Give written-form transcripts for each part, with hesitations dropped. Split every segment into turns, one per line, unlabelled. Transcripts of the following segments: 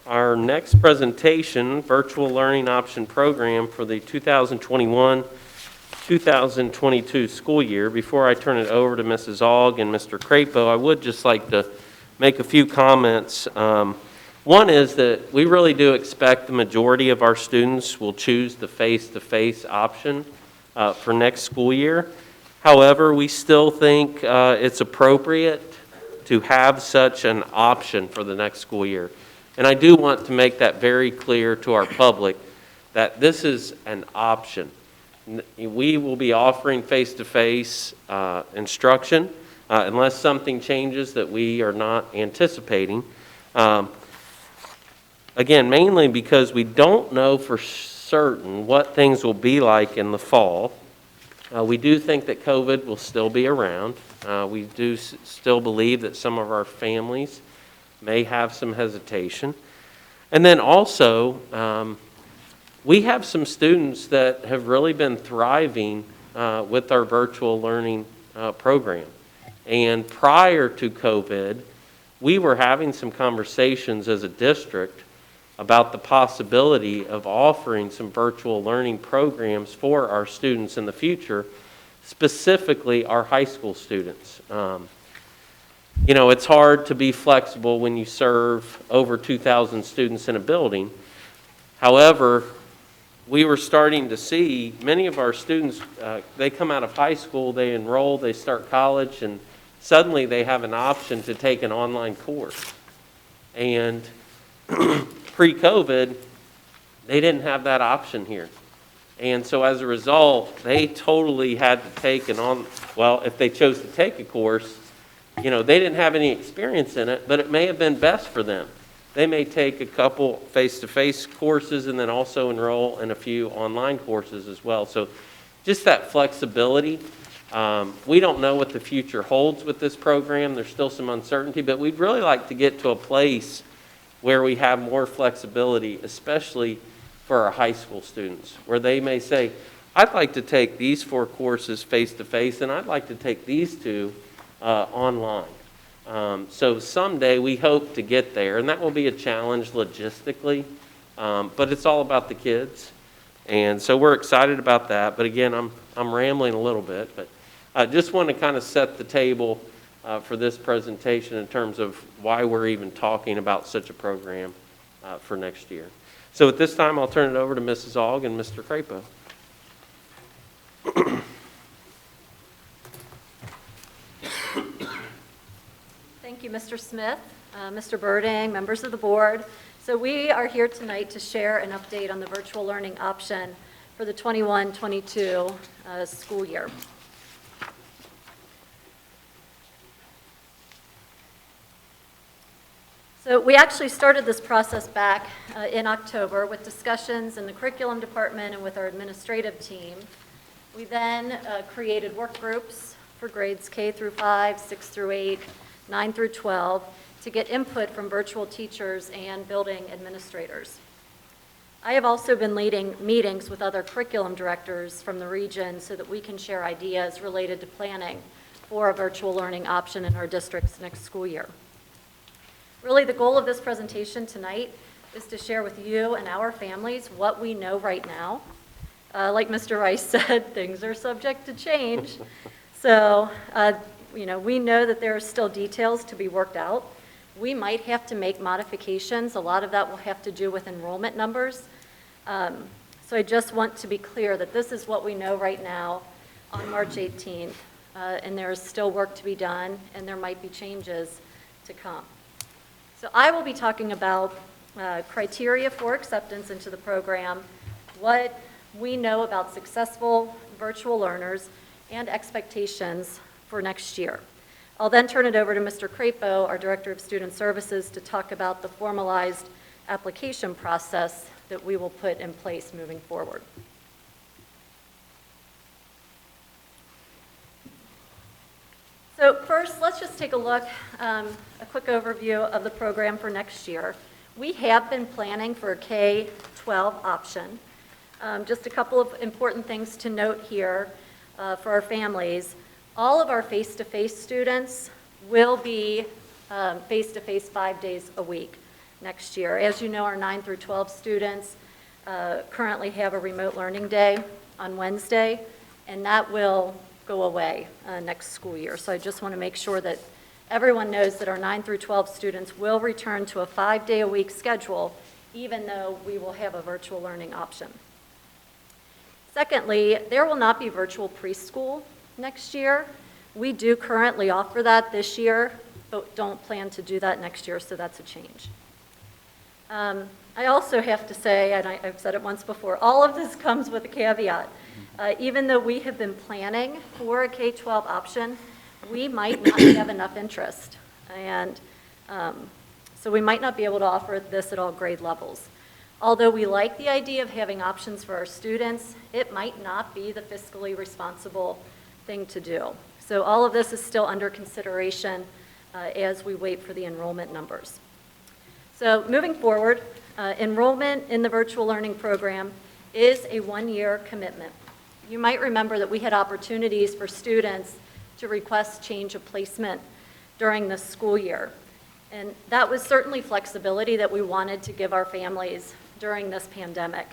Our next presentation, Virtual Learning Option Program for the 2021-2022 school year. Before I turn it over to Mrs. Aug and Mr. Crapo, I would just like to make a few comments. One is that we really do expect the majority of our students will choose the face-to-face option for next school year. However, we still think it's appropriate to have such an option for the next school year. And I do want to make that very clear to our public that this is an option. We will be offering face-to-face instruction unless something changes that we are not anticipating. Again, mainly because we don't know for certain what things will be like in the fall. We do think that COVID will still be around. We do still believe that some of our families may have some hesitation. And then also, we have some students that have really been thriving with our virtual learning program. And prior to COVID, we were having some conversations as a district about the possibility of offering some virtual learning programs for our students in the future, specifically our high school students. You know, it's hard to be flexible when you serve over 2,000 students in a building. However, we were starting to see many of our students, they come out of high school, they enroll, they start college, and suddenly they have an option to take an online course. And pre-COVID, they didn't have that option here. And so as a result, they totally had to take if they chose to take a course, you know, they didn't have any experience in it, but it may have been best for them. They may take a couple face-to-face courses and then also enroll in a few online courses as well. So just that flexibility. We don't know what the future holds with this program. There's still some uncertainty, but we'd really like to get to a place where we have more flexibility, especially for our high school students, where they may say, I'd like to take these 4 courses face-to-face, and I'd like to take these 2 online. So someday we hope to get there, and that will be a challenge logistically, but it's all about the kids. And so we're excited about that. But again, I'm rambling a little bit, but I just want to kind of set the table for this presentation in terms of why we're even talking about such a program for next year. So at this time, I'll turn it over to Mrs. Aug and Mr. Crapo.
Thank you, Mr. Smith, Mr. Birding, members of the board. So we are here tonight to share an update on the virtual learning option for the 21-22 school year. So we actually started this process back in October with discussions in the curriculum department and with our administrative team. We then created work groups for grades K through 5, 6 through 8, 9 through 12 to get input from virtual teachers and building administrators. I have also been leading meetings with other curriculum directors from the region so that we can share ideas related to planning for a virtual learning option in our district's next school year. Really, the goal of this presentation tonight is to share with you and our families what we know right now. Like Mr. Rice said, things are subject to change. So, you know, we know that there are still details to be worked out. We might have to make modifications. A lot of that will have to do with enrollment numbers. So I just want to be clear that this is what we know right now on March 18th. And there is still work to be done, and there might be changes to come. So I will be talking about criteria for acceptance into the program, what we know about successful virtual learners, and expectations for next year. I'll then turn it over to Mr. Crapo, our Director of Student Services, to talk about the formalized application process that we will put in place moving forward. So first, let's just take a look, a quick overview of the program for next year. We have been planning for a K-12 option. Just a couple of important things to note here for our families. All of our face-to-face students will be face-to-face 5 days a week. next year. As you know, our 9 through 12 students currently have a remote learning day on Wednesday, and that will go away next school year. So I just want to make sure that everyone knows that our 9 through 12 students will return to a 5-day-a-week schedule, even though we will have a virtual learning option. Secondly, there will not be virtual preschool next year. We do currently offer that this year, but don't plan to do that next year, so that's a change. I also have to say, and I've said it once before, all of this comes with a caveat. Even though we have been planning for a K-12 option, we might not have enough interest. And so we might not be able to offer this at all grade levels. Although we like the idea of having options for our students, it might not be the fiscally responsible thing to do. So all of this is still under consideration as we wait for the enrollment numbers. So moving forward, enrollment in the virtual learning program is a 1-year commitment. You might remember that we had opportunities for students to request change of placement during the school year. And that was certainly flexibility that we wanted to give our families during this pandemic.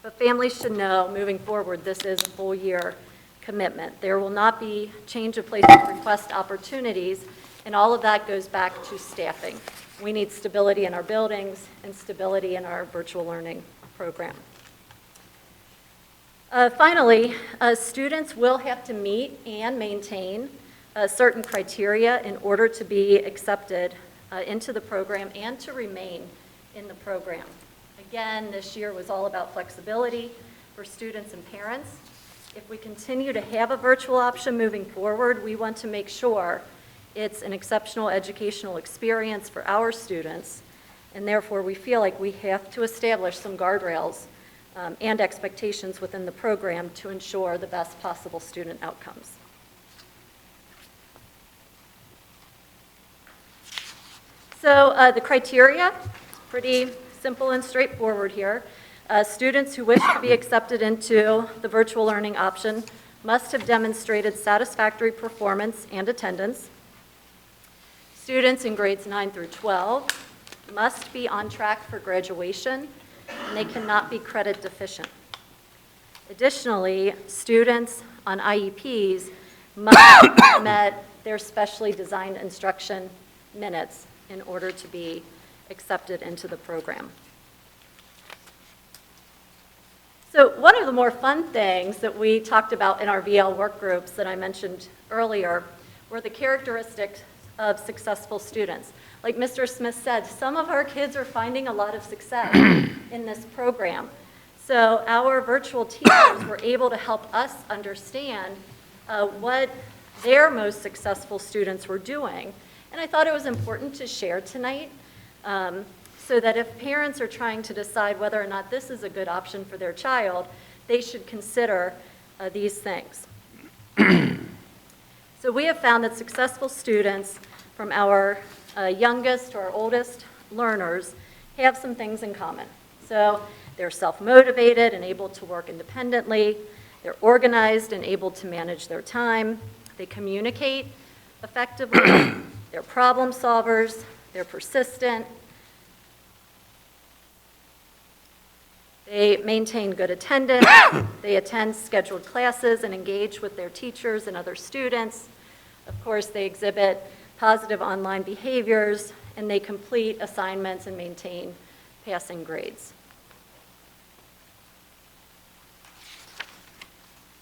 But families should know, moving forward, this is a full year commitment. There will not be change of placement request opportunities, and all of that goes back to staffing. We need stability in our buildings and stability in our virtual learning program. Finally, students will have to meet and maintain certain criteria in order to be accepted into the program and to remain in the program. Again, this year was all about flexibility for students and parents. If we continue to have a virtual option moving forward, we want to make sure it's an exceptional educational experience for our students, and therefore we feel like we have to establish some guardrails and expectations within the program to ensure the best possible student outcomes. So the criteria, pretty simple and straightforward here. Students who wish to be accepted into the virtual learning option must have demonstrated satisfactory performance and attendance. Students in grades 9 through 12 must be on track for graduation, and they cannot be credit deficient. Additionally, students on IEPs must have met their specially designed instruction minutes in order to be accepted into the program. So one of the more fun things that we talked about in our VL work groups that I mentioned earlier were the characteristics of successful students. Like Mr. Smith said, some of our kids are finding a lot of success in this program. So our virtual teachers were able to help us understand what their most successful students were doing. And I thought it was important to share tonight so that if parents are trying to decide whether or not this is a good option for their child, they should consider these things. So we have found that successful students from our youngest to our oldest learners have some things in common. So they're self-motivated and able to work independently. They're organized and able to manage their time. They communicate effectively. They're problem solvers. They're persistent. They maintain good attendance. They attend scheduled classes and engage with their teachers and other students. Of course, they exhibit positive online behaviors, and they complete assignments and maintain passing grades.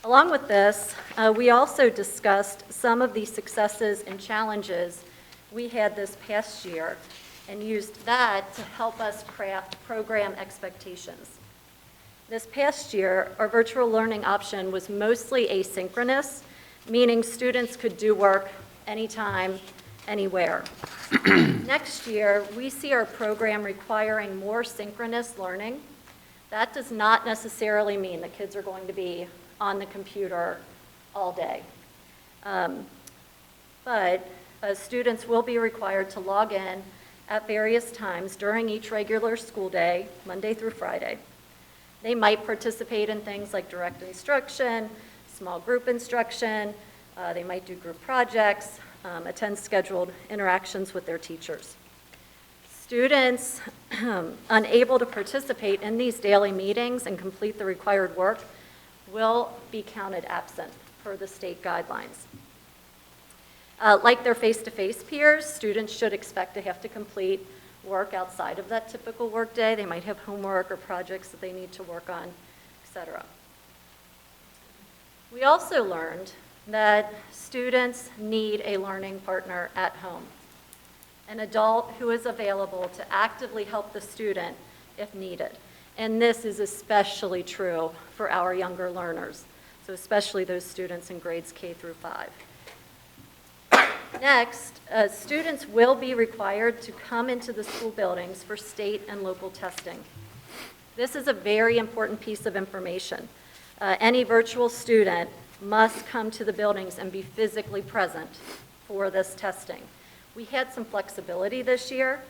Along with this, we also discussed some of the successes and challenges we had this past year and used that to help us craft program expectations. This past year, our virtual learning option was mostly asynchronous, meaning students could do work anytime, anywhere. Next year, we see our program requiring more synchronous learning. That does not necessarily mean that kids are going to be on the computer all day. But students will be required to log in at various times during each regular school day, Monday through Friday. They might participate in things like direct instruction, small group instruction. They might do group projects, attend scheduled interactions with their teachers. Students unable to participate in these daily meetings and complete the required work will be counted absent per the state guidelines. Like their face-to-face peers, students should expect to have to complete work outside of that typical workday. They might have homework or projects that they need to work on, etc. We also learned that students need a learning partner at home, an adult who is available to actively help the student if needed. And this is especially true for our younger learners, so especially those students in grades K through 5. Next, students will be required to come into the school buildings for state and local testing. This is a very important piece of information. Any virtual student must come to the buildings and be physically present for this testing. We had some flexibility this year,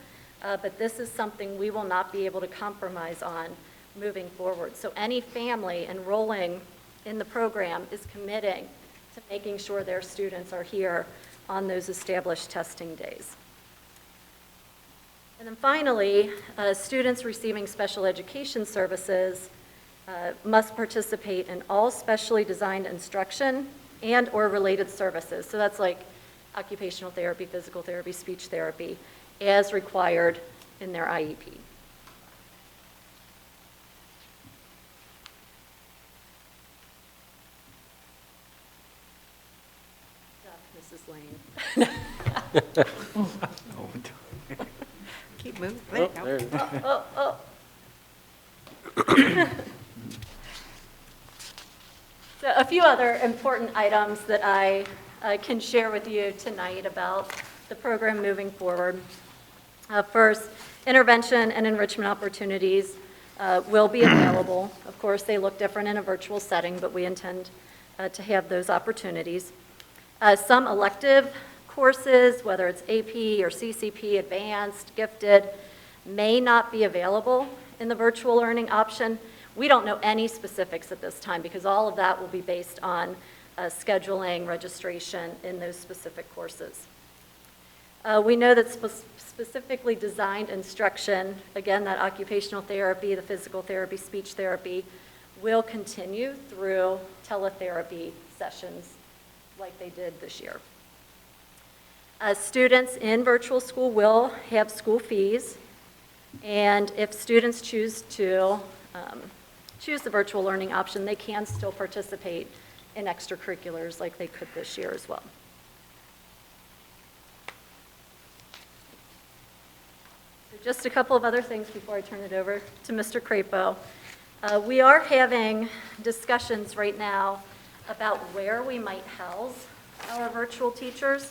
but this is something we will not be able to compromise on moving forward. So any family enrolling in the program is committing to making sure their students are here on those established testing days. And then finally, students receiving special education services must participate in all specially designed instruction and or related services. So that's like occupational therapy, physical therapy, speech therapy, as required in their IEP. Mrs. Lane.
Keep moving.
Oh, there you go.
Oh. So a few other important items that I can share with you tonight about the program moving forward. First, intervention and enrichment opportunities will be available. Of course, they look different in a virtual setting, but we intend to have those opportunities. Some elective courses, whether it's AP or CCP, advanced, gifted, may not be available in the virtual learning option. We don't know any specifics at this time because all of that will be based on scheduling, registration in those specific courses. We know that specifically designed instruction, again, that occupational therapy, the physical therapy, speech therapy, will continue through teletherapy sessions like they did this year. Students in virtual school will have school fees, and if students choose to choose the virtual learning option, they can still participate in extracurriculars like they could this year as well. So just a couple of other things before I turn it over to Mr. Crapo. We are having discussions right now about where we might house our virtual teachers.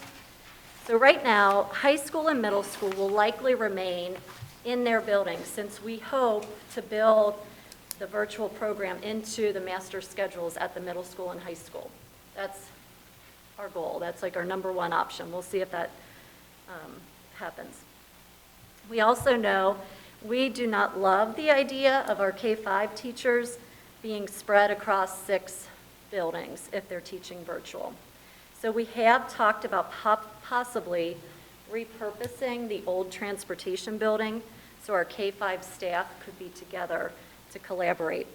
So right now, high school and middle school will likely remain in their buildings since we hope to build the virtual program into the master schedules at the middle school and high school. That's our goal. That's like our number one option. We'll see if that happens. We also know we do not love the idea of our K-5 teachers being spread across 6 buildings if they're teaching virtual. So we have talked about possibly repurposing the old transportation building so our K-5 staff could be together to collaborate.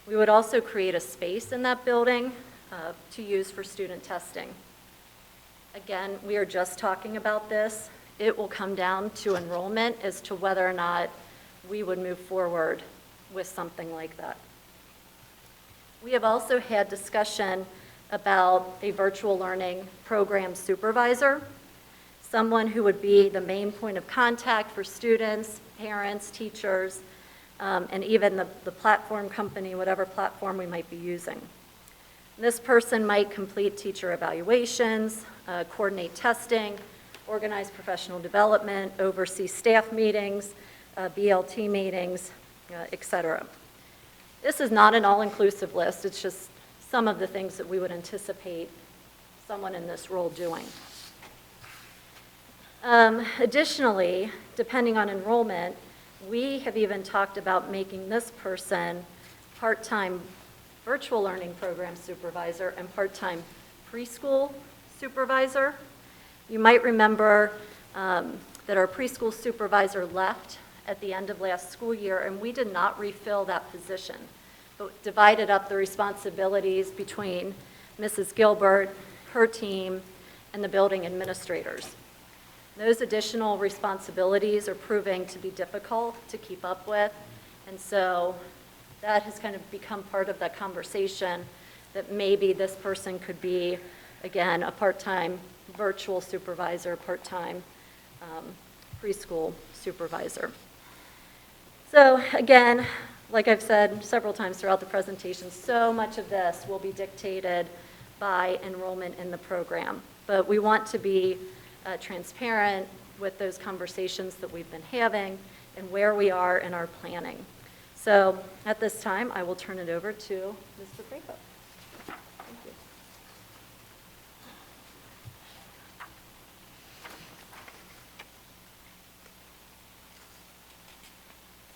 We would also create a space in that building to use for student testing. Again, we are just talking about this. It will come down to enrollment as to whether or not we would move forward with something like that. We have also had discussion about a virtual learning program supervisor, someone who would be the main point of contact for students, parents, teachers, and even the platform company, whatever platform we might be using. This person might complete teacher evaluations, coordinate testing, organize professional development, oversee staff meetings, BLT meetings, et cetera. This is not an all-inclusive list. It's just some of the things that we would anticipate someone in this role doing. Additionally, depending on enrollment, we have even talked about making this person part-time virtual learning program supervisor and part-time preschool supervisor. You might remember that our preschool supervisor left at the end of last school year, and we did not refill that position, but divided up the responsibilities between Mrs. Gilbert, her team, and the building administrators. Those additional responsibilities are proving to be difficult to keep up with, and so that has kind of become part of that conversation that maybe this person could be, again, a part-time virtual supervisor, part-time preschool supervisor. So again, like I've said several times throughout the presentation, so much of this will be dictated by enrollment in the program. But we want to be transparent with those conversations that we've been having and where we are in our planning. So at this time, I will turn it over to Mr. Crapo. Thank you.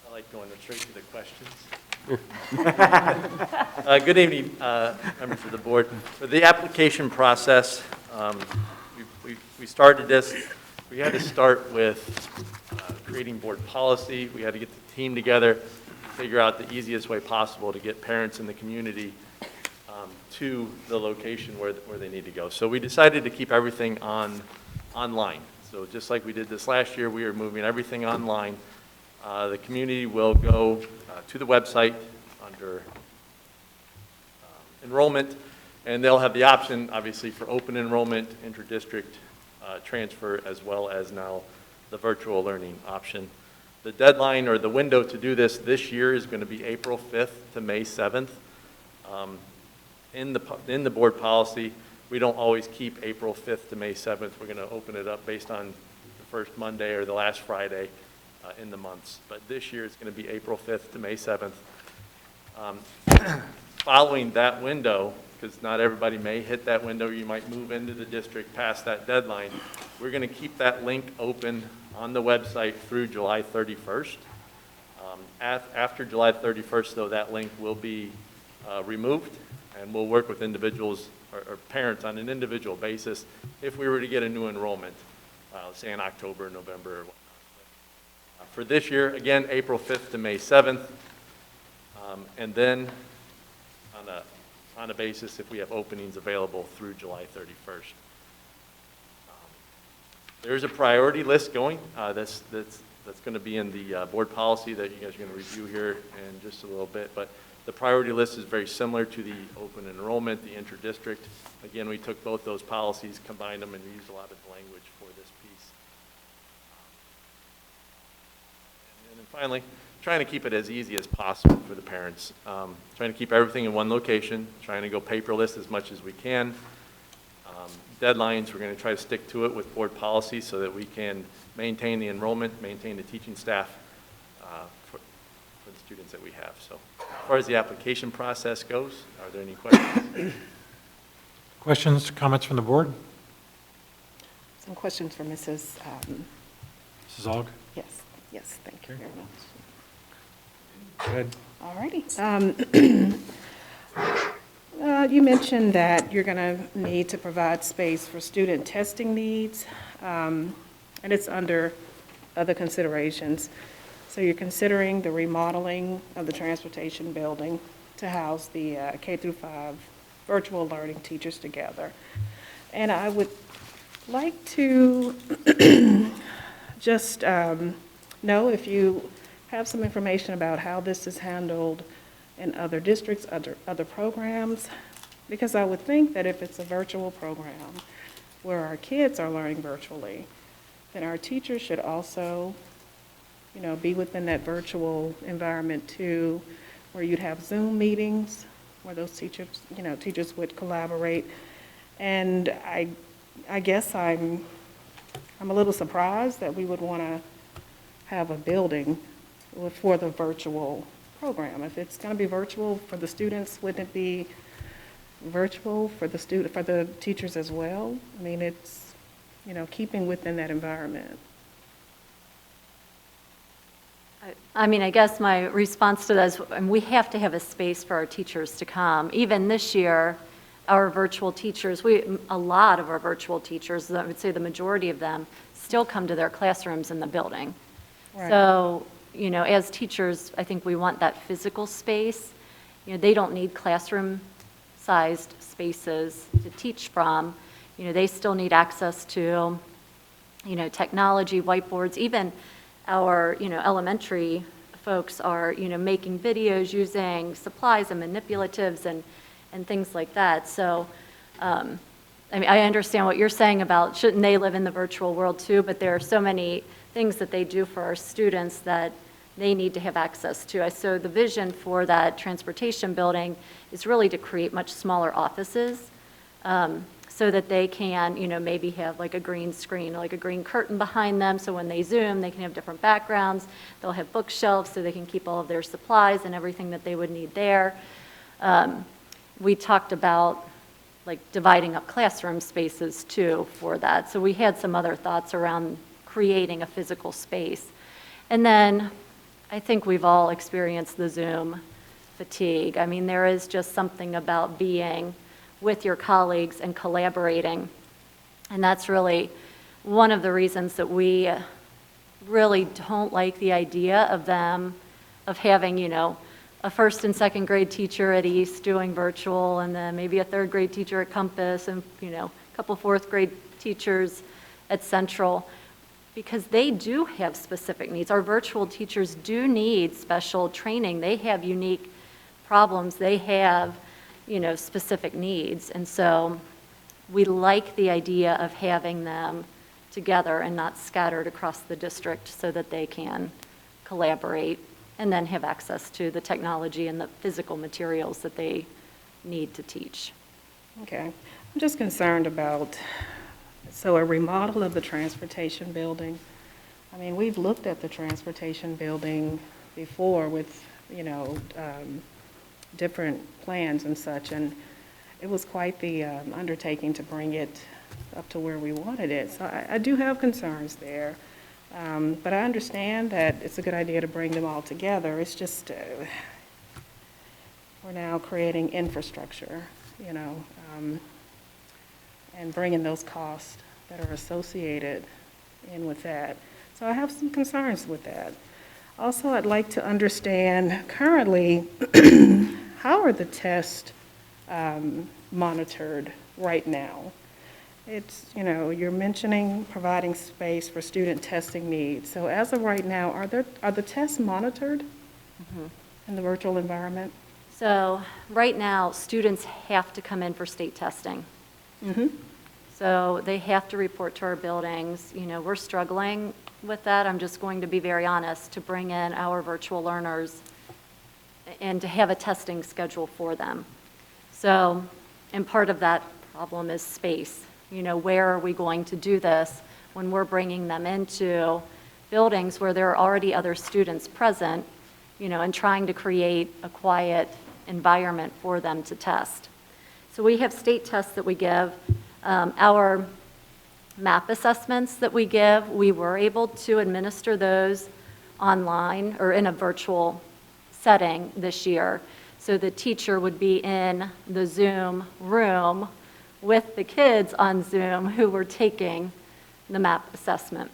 I like going straight to the questions. Good evening, members of the board. For the application process, we started this. We had to start with creating board policy. We had to get the team together, figure out the easiest way possible to get parents in the community to the location where they need to go. So we decided to keep everything online. So just like we did this last year, we are moving everything online. The community will go to the website under enrollment, and they'll have the option, obviously, for open enrollment, inter-district transfer, as well as now the virtual learning option. The deadline or the window to do this year is going to be April 5th to May 7th. In the board policy, we don't always keep April 5th to May 7th. We're going to open it up based on the first Monday or the last Friday in the months. But this year it's going to be April 5th to May 7th. Following that window, because not everybody may hit that window, you might move into the district past that deadline, we're going to keep that link open on the website through July 31st. After July 31st, though, that link will be removed, and we'll work with individuals or parents on an individual basis if we were to get a new enrollment, say in October, November, or whatnot. For this year, again, April 5th to May 7th, and then on a basis if we have openings available through July 31st. There's a priority list going. That's going to be in the board policy that you guys are going to review here in just a little bit. But the priority list is very similar to the open enrollment, the inter-district. Again, we took both those policies, combined them, and used a lot of the language for this piece. And then finally, trying to keep it as easy as possible for the parents. Trying to keep everything in one location, trying to go paperless as much as we can. Deadlines, we're going to try to stick to it with board policy so that we can maintain the enrollment, maintain the teaching staff for the students that we have. So as far as the application process goes, are there any questions?
Questions, comments from the board?
Some questions for Mrs.
Mrs. Aug?
Yes, thank you very much.
Go ahead.
All righty. You mentioned that you're going to need to provide space for student testing needs, and it's under other considerations. So you're considering the remodeling of the transportation building to house the K through 5 virtual learning teachers together. And I would like to just know if you have some information about how this is handled in other districts, other programs, because I would think that if it's a virtual program where our kids are learning virtually, then our teachers should also, be within that virtual environment too, where you'd have Zoom meetings where those teachers, teachers would collaborate. And I guess I'm a little surprised that we would want to have a building for the virtual program. If it's going to be virtual for the students, wouldn't it be virtual for the teachers as well? I mean, it's, keeping within that environment.
I guess my response to that is we have to have a space for our teachers to come. Even this year, our virtual teachers, a lot of our virtual teachers, I would say the majority of them, still come to their classrooms in the building.
Right.
So, as teachers, I think we want that physical space. They don't need classroom-sized spaces to teach from. They still need access to, technology, whiteboards. Even our, elementary folks are, making videos using supplies and manipulatives and things like that. So, I understand what you're saying about shouldn't they live in the virtual world too, but there are so many things that they do for our students that they need to have access to. So the vision for that transportation building is really to create much smaller offices so that they can, maybe have like a green screen, like a green curtain behind them, so when they Zoom, they can have different backgrounds. They'll have bookshelves so they can keep all of their supplies and everything that they would need there. We talked about like dividing up classroom spaces too for that. So we had some other thoughts around creating a physical space. And then I think we've all experienced the Zoom fatigue. I mean, there is just something about being with your colleagues and collaborating. And that's really one of the reasons that we really don't like the idea of having, a first and second grade teacher at East doing virtual, and then maybe a third grade teacher at Compass, and a couple fourth grade teachers at Central, because they do have specific needs. Our virtual teachers do need special training. They have unique problems. They have, specific needs. And so we like the idea of having them together and not scattered across the district so that they can collaborate and then have access to the technology and the physical materials that they need to teach.
Okay. I'm just concerned about, so a remodel of the transportation building. I mean, we've looked at the transportation building before with, different plans and such, and it was quite the undertaking to bring it up to where we wanted it. So I do have concerns there. But I understand that it's a good idea to bring them all together. It's just, we're now creating infrastructure, and bringing those costs that are associated in with that. So I have some concerns with that. Also, I'd like to understand currently, how are the tests monitored right now? It's, you're mentioning providing space for student testing needs. So as of right now, are the tests monitored in the virtual environment?
So right now, students have to come in for state testing. So they have to report to our buildings. We're struggling with that. I'm just going to be very honest, to bring in our virtual learners and to have a testing schedule for them. So, and part of that problem is space. Where are we going to do this when we're bringing them into buildings where there are already other students present, and trying to create a quiet environment for them to test. So we have state tests that we give. Our MAP assessments that we give, we were able to administer those online or in a virtual setting this year. So the teacher would be in the Zoom room with the kids on Zoom who were taking the MAP assessment.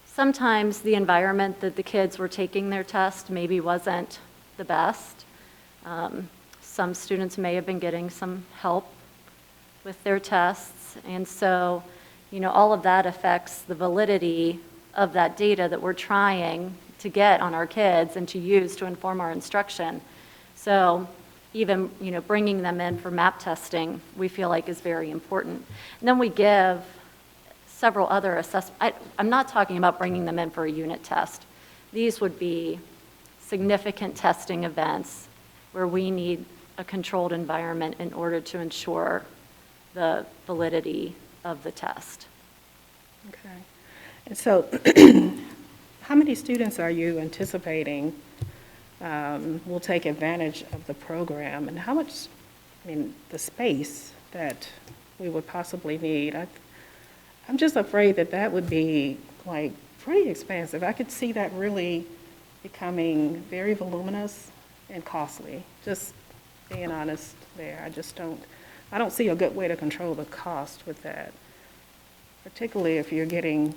Sometimes the environment that the kids were taking their test maybe wasn't the best. Some students may have been getting some help with their tests, and so, all of that affects the validity of that data that we're trying to get on our kids and to use to inform our instruction. So even, bringing them in for MAP testing, we feel like is very important. And then we give several other assessments. I'm not talking about bringing them in for a unit test. These would be significant testing events where we need a controlled environment in order to ensure the validity of the test.
Okay. And so how many students are you anticipating will take advantage of the program, and how much, the space that we would possibly need? I'm just afraid that would be like pretty expensive. I could see that really becoming very voluminous and costly, just being honest there. I don't see a good way to control the cost with that. particularly if you're getting,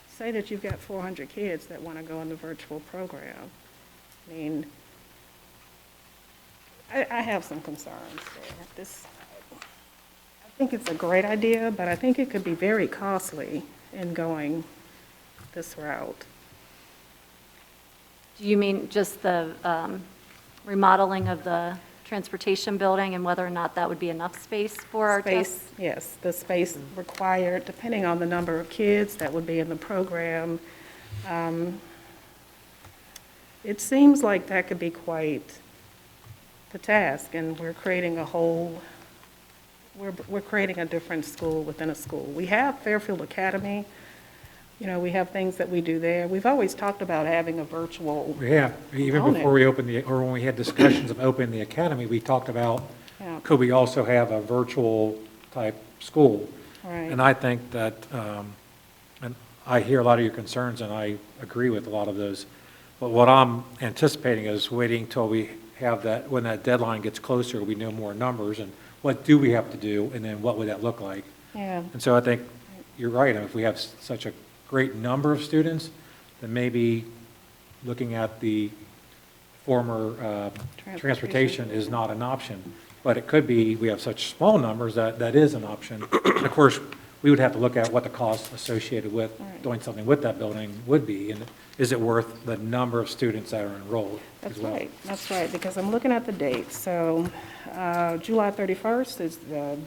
say that you've got 400 kids that want to go in the virtual program. I mean, I have some concerns there. I think it's a great idea, but I think it could be very costly in going this route.
Do you mean just the remodeling of the transportation building and whether or not that would be enough space for our tests?
Space, yes, the space required, depending on the number of kids that would be in the program. It seems like that could be quite the task, and we're creating we're creating a different school within a school. We have Fairfield Academy, you know, we have things that we do there. We've always talked about having a virtual,
Yeah, even
Own it.
before we opened or when we had discussions of opening the academy, we talked about,
yeah,
could we also have a virtual type school?
right.
And I think that, and I hear a lot of your concerns, and I agree with a lot of those. But what I'm anticipating is waiting till we have that, when that deadline gets closer, we know more numbers, and what do we have to do, and then what would that look like?
Yeah,
And so I think you're right, if we have such a great number of students, then maybe looking at the former transportation is not an option. But it could be, we have such small numbers that is an option. And of course, we would have to look at what the cost associated with
Right.
doing something with that building would be, and is it worth the number of students that are enrolled as well?
that's right, because I'm looking at the dates. So July 31st is the,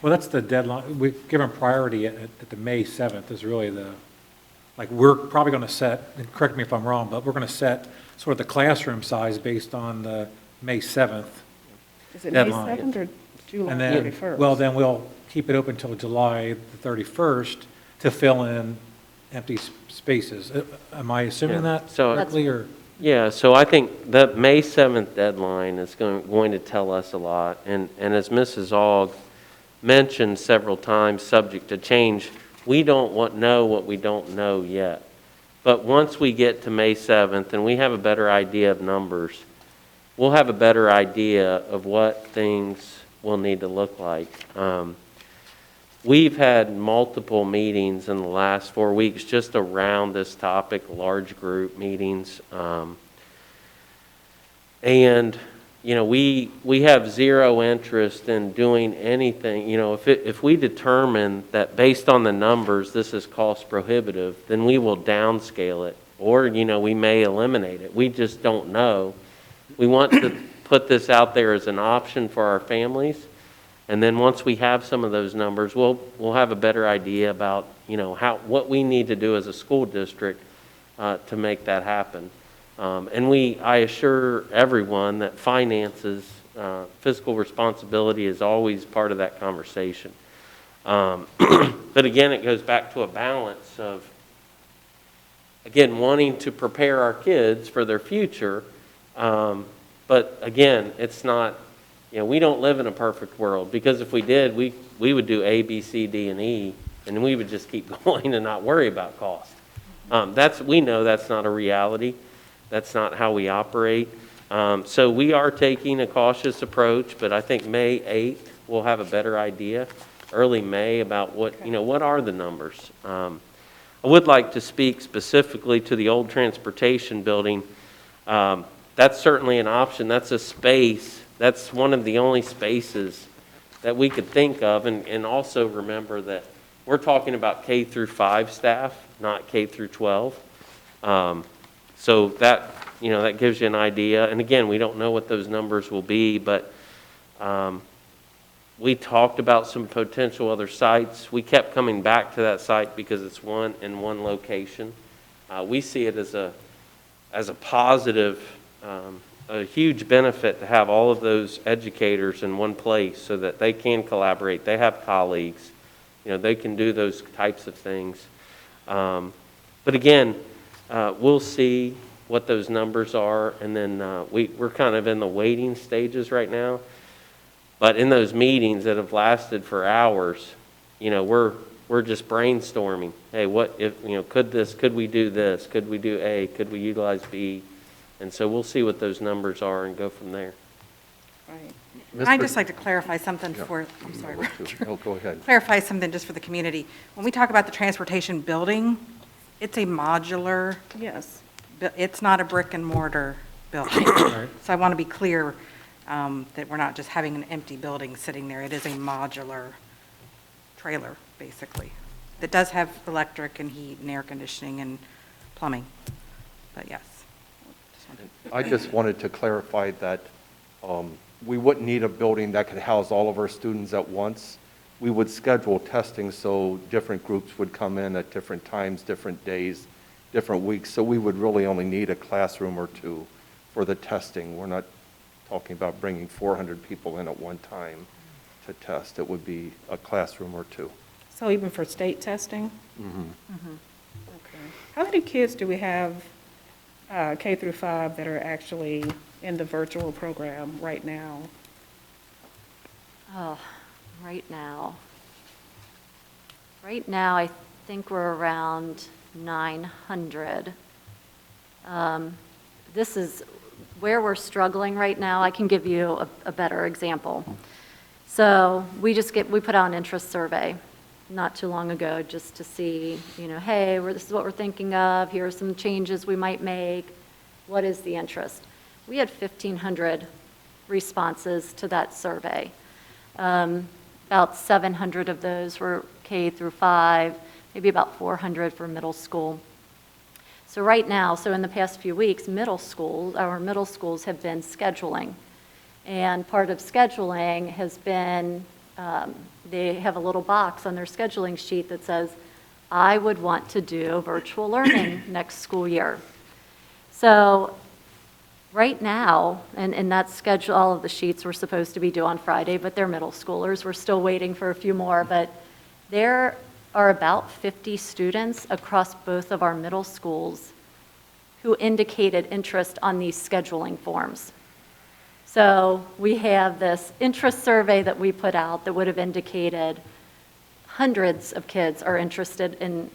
Well, that's the deadline. We've given priority at the May 7th is really like, we're probably going to set, and correct me if I'm wrong, but we're going to set sort of the classroom size based on the May 7th.
is it May
Deadline.
7th or July
And then,
31st?
well, then we'll keep it open until July the 31st to fill in empty spaces. Am I assuming
Yeah.
that
So-
correctly, or?
Yeah, so I think the May 7th deadline is going to tell us a lot. And as Mrs. Aug mentioned several times, subject to change, we don't know what we don't know yet. But once we get to May 7th and we have a better idea of numbers, we'll have a better idea of what things will need to look like. We've had multiple meetings in the last 4 weeks just around this topic, large group meetings. And, you know, we have zero interest in doing anything. You know, if we determine that based on the numbers, this is cost prohibitive, then we will downscale it. Or, you know, we may eliminate it. We just don't know. We want to put this out there as an option for our families. And then once we have some of those numbers, we'll have a better idea about, you know, what we need to do as a school district to make that happen. And I assure everyone that finances, fiscal responsibility is always part of that conversation. But again, it goes back to a balance of, again, wanting to prepare our kids for their future. But again, it's not, you know, we don't live in a perfect world, because if we did, we would do A, B, C, D, and E, and we would just keep going and not worry about cost. We know that's not a reality. That's not how we operate. So we are taking a cautious approach, but I think May 8th, we'll have a better idea, early May, about what are the numbers. I would like to speak specifically to the old transportation building. That's certainly an option. That's a space. That's one of the only spaces that we could think of. And also remember that we're talking about K through 5 staff, not K through 12. So that gives you an idea. And again, we don't know what those numbers will be, but we talked about some potential other sites. We kept coming back to that site because it's in one location. We see it as a positive, a huge benefit to have all of those educators in one place so that they can collaborate. They have colleagues. You know, they can do those types of things. But again, we'll see what those numbers are, and then we're kind of in the waiting stages right now. But in those meetings that have lasted for hours, you know, we're just brainstorming. Hey, what if, you know, could we do this? Could we do A? Could we utilize B? And so we'll see what those numbers are and go from there.
Right.
I'd just like to clarify something for, I'm sorry, Roger.
Oh, go ahead.
Clarify something just for the community. When we talk about the transportation building, it's a modular,
Yes.
it's not a brick and mortar building.
Right.
So I want to be clear that we're not just having an empty building sitting there. It is a modular trailer, basically, that does have electric and heat and air conditioning and plumbing. But yes.
I just wanted to clarify that we wouldn't need a building that could house all of our students at once. We would schedule testing so different groups would come in at different times, different days, different weeks. So we would really only need a classroom or two for the testing. We're not talking about bringing 400 people in at one time to test. It would be a classroom or two.
So even for state testing? Okay. How many kids do we have, K through 5, that are actually in the virtual program right now?
Oh, right now. Right now, I think we're around 900. This is where we're struggling right now. I can give you a better example. So we put out an interest survey not too long ago just to see, hey, this is what we're thinking of. Here are some changes we might make. What is the interest? We had 1,500 responses to that survey. About 700 of those were K through 5, maybe about 400 for middle school. So right now, in the past few weeks, our middle schools have been scheduling. And part of scheduling has been, they have a little box on their scheduling sheet that says, I would want to do virtual learning next school year. So right now, and that schedule, all of the sheets were supposed to be due on Friday, but they're middle schoolers. We're still waiting for a few more, but there are about 50 students across both of our middle schools who indicated interest on these scheduling forms. So we have this interest survey that we put out that would have indicated hundreds of kids are interested in,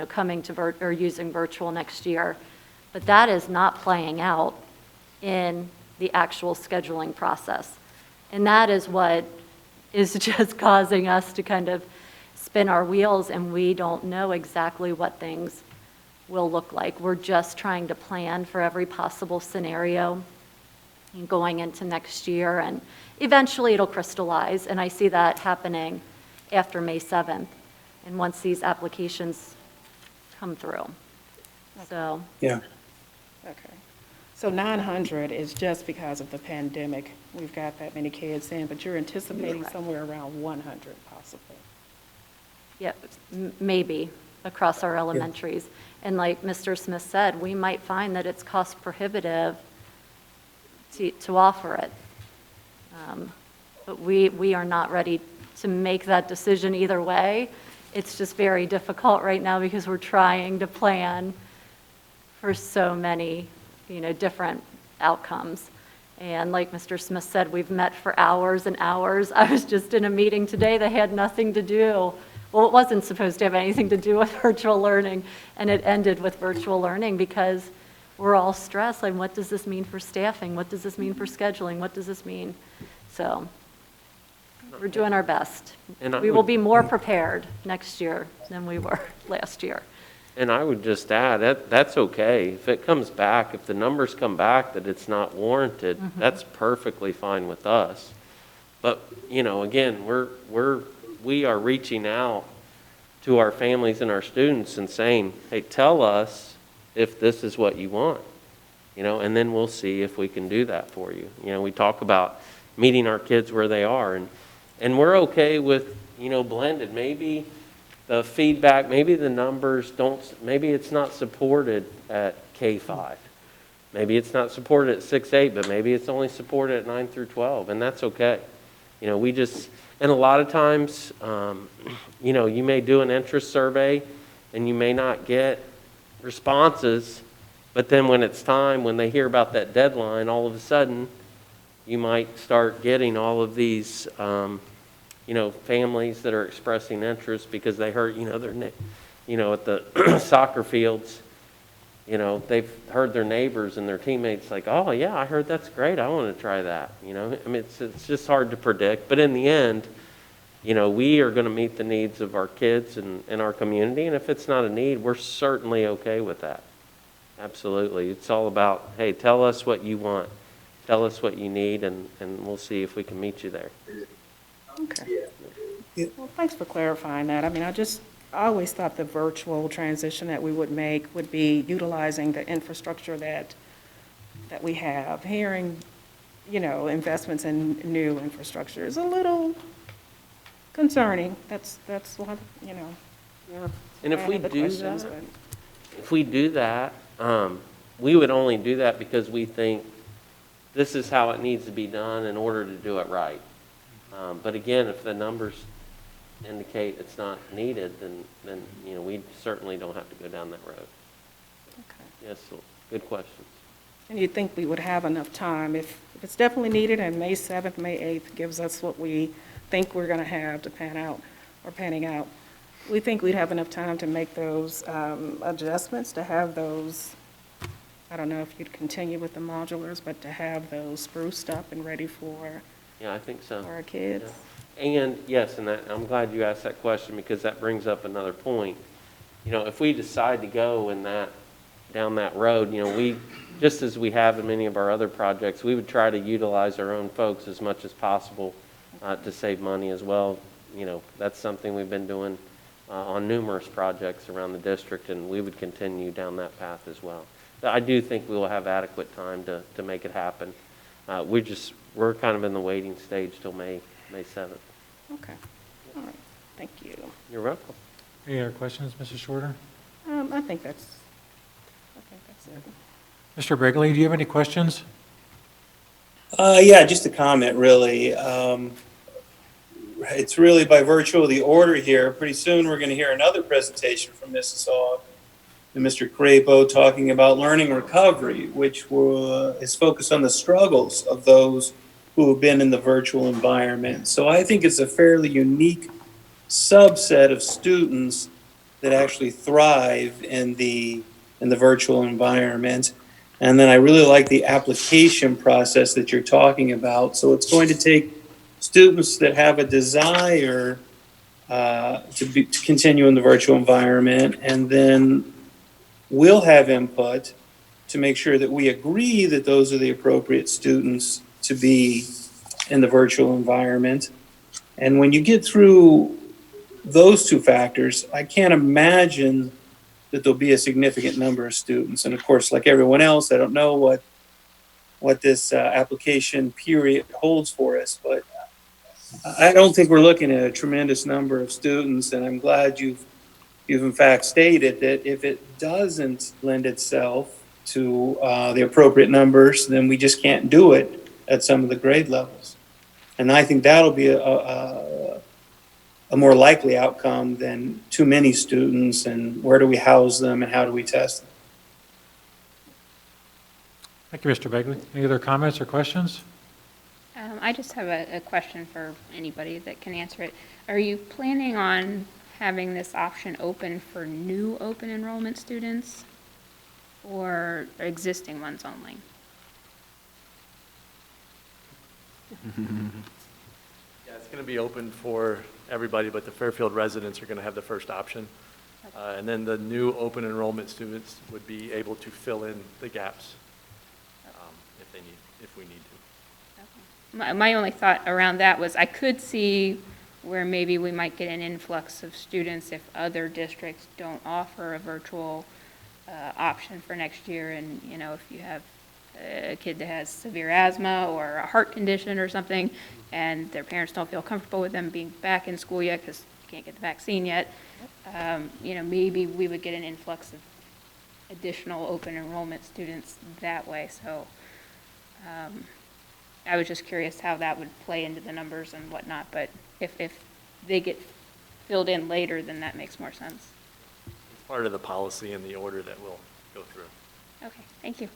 coming to or using virtual next year. But that is not playing out in the actual scheduling process. And that is what is just causing us to kind of spin our wheels, and we don't know exactly what things will look like. We're just trying to plan for every possible scenario going into next year, and eventually it'll crystallize, and I see that happening after May 7th, and once these applications come through. So,
Yeah.
Okay. So 900 is just because of the pandemic. We've got that many kids in, but you're anticipating somewhere around 100 possibly.
yeah, maybe across our elementaries. And like Mr. Smith said, we might find that it's cost prohibitive to offer it. But we are not ready to make that decision either way. It's just very difficult right now because we're trying to plan for so many, different outcomes. And like Mr. Smith said, we've met for hours and hours. I was just in a meeting today that had nothing to do, well, it wasn't supposed to have anything to do with virtual learning, and it ended with virtual learning because we're all stressed. Like, what does this mean for staffing? What does this mean for scheduling? What does this mean? So we're doing our best.
And I
We will
would-
be more prepared next year than we were last year.
And I would just add, that's okay. If it comes back, if the numbers come back that it's not warranted, that's perfectly fine with us. But, again, we are reaching out to our families and our students and saying, hey, tell us if this is what you want, and then we'll see if we can do that for you. We talk about meeting our kids where they are, and we're okay with, blended. Maybe the feedback, maybe the numbers maybe it's not supported at K-5. Maybe it's not supported at 6-8, but maybe it's only supported at 9 through 12, and that's okay. And a lot of times, you may do an interest survey and you may not get responses, but then when it's time, when they hear about that deadline, all of a sudden, you might start getting all of these, families that are expressing interest because they heard, at the soccer fields, you know, they've heard their neighbors and their teammates like, oh, yeah, I heard that's great, I want to try that, you know? I mean, it's just hard to predict, but in the end, you know, we are going to meet the needs of our kids and our community, and if it's not a need, we're certainly okay with that. Absolutely. It's all about, hey, tell us what you want, tell us what you need, and we'll see if we can meet you there.
Okay. Well, thanks for clarifying that. I mean, I always thought the virtual transition that we would make would be utilizing the infrastructure that we have. Hearing, you know, investments in new infrastructure is a little concerning. That's one, you know.
Yeah. And if
I
we
have the
do
questions,
that,
but-
if we do that, we would only do that because we think this is how it needs to be done in order to do it right. But again, if the numbers indicate it's not needed, then, you know, we certainly don't have to go down that road.
Okay.
Yes, so, good questions.
And you'd think we would have enough time, if it's definitely needed, and May 7th, May 8th gives us what we think we're going to have to pan out, or panning out. We think we'd have enough time to make those adjustments, to have those, I don't know if you'd continue with the modulars, but to have those spruced up and ready for
Yeah, I think so.
our kids.
Yeah. And yes, and I'm glad you asked that question because that brings up another point. You know, if we decide to go down that road, you know, just as we have in many of our other projects, we would try to utilize our own folks as much as possible to save money as well. You know, that's something we've been doing on numerous projects around the district, and we would continue down that path as well. But I do think we will have adequate time to make it happen. We're kind of in the waiting stage till May 7th.
Okay, all right, thank you.
You're welcome.
Any other questions, Mrs. Shorter?
I think that's it.
Mr. Brigley, do you have any questions?
Yeah, just a comment, really. It's really by virtue of the order here. Pretty soon, we're going to hear another presentation from Mrs. Aug and Mr. Crapo talking about learning recovery, which is focused on the struggles of those who have been in the virtual environment. So I think it's a fairly unique subset of students that actually thrive in the virtual environment. And then I really like the application process that you're talking about. So it's going to take students that have a desire to continue in the virtual environment, and then we'll have input to make sure that we agree that those are the appropriate students to be in the virtual environment. And when you get through those two factors, I can't imagine that there'll be a significant number of students. And of course, like everyone else, I don't know what this application period holds for us, but I don't think we're looking at a tremendous number of students. And I'm glad you've in fact stated that if it doesn't lend itself to the appropriate numbers, then we just can't do it at some of the grade levels. And I think that'll be a more likely outcome than too many students, and where do we house them and how do we test them?
Thank you, Mr. Brigley. Any other comments or questions?
I just have a question for anybody that can answer it. Are you planning on having this option open for new open enrollment students or existing ones only?
Yeah, it's going to be open for everybody, but the Fairfield residents are going to have the first option. And then the new open enrollment students would be able to fill in the gaps if we need to.
My only thought around that was I could see where maybe we might get an influx of students if other districts don't offer a virtual option for next year. And, you know, if you have a kid that has severe asthma or a heart condition or something, and their parents don't feel comfortable with them being back in school yet because you can't get the vaccine yet, you know, maybe we would get an influx of additional open enrollment students that way. So I was just curious how that would play into the numbers and whatnot, but if they get filled in later, then that makes more sense.
It's part of the policy and the order that we'll go through.
Okay, thank you.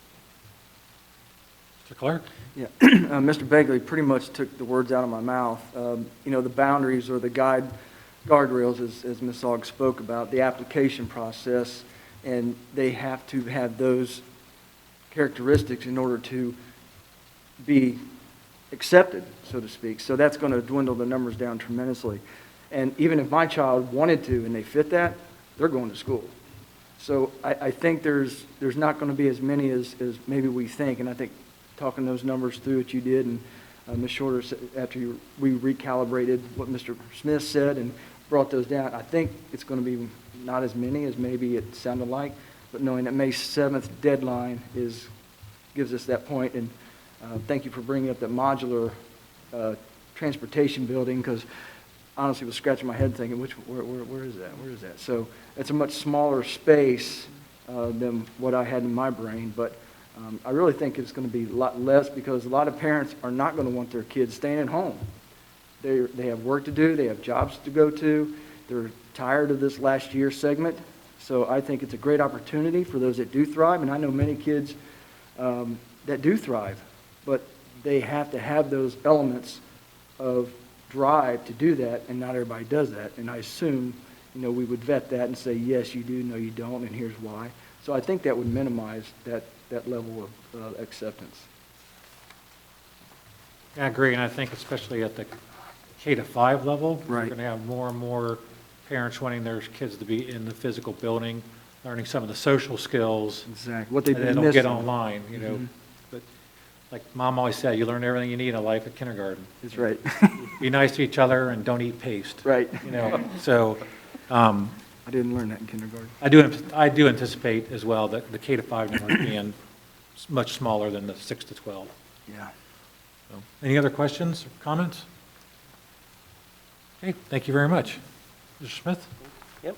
Mr. Clark?
Yeah, Mr. Begley pretty much took the words out of my mouth. You know, the boundaries or the guardrails, as Ms. Aug spoke about, the application process. And they have to have those characteristics in order to be accepted, so to speak. So that's going to dwindle the numbers down tremendously. And even if my child wanted to and they fit that, they're going to school. So I think there's not going to be as many as maybe we think. And I think talking those numbers through that you did, and Ms. Shorter, after we recalibrated what Mr. Smith said and brought those down, I think it's going to be not as many as maybe it sounded like, but knowing that May 7th deadline gives us that point. And thank you for bringing up that modular transportation building, because honestly was scratching my head thinking, where is that? Where is that? So it's a much smaller space than what I had in my brain, but I really think it's going to be a lot less, because a lot of parents are not going to want their kids staying at home. They have work to do, they have jobs to go to, they're tired of this last year segment. So I think it's a great opportunity for those that do thrive, and I know many kids that do thrive, but they have to have those elements of drive to do that, and not everybody does that. And I assume, we would vet that and say, yes, you do, no, you don't, and here's why. So I think that would minimize that level of acceptance.
I agree, and I think especially at the K-5 level, we're
Right.
going to have more and more parents wanting their kids to be in the physical building, learning some of the social skills
Exactly. What they've
that they
been
don't
missing.
get online,
Mhm.
But like Mom always said, you learn everything you need in life at kindergarten.
That's right.
Be nice to each other and don't eat paste.
Right.
So
I didn't learn that in kindergarten.
I do anticipate as well that the K-5 number being much smaller than the 6 to 12.
Yeah.
So, any other questions or comments? Okay, thank you very much. Mr. Smith?
Yep.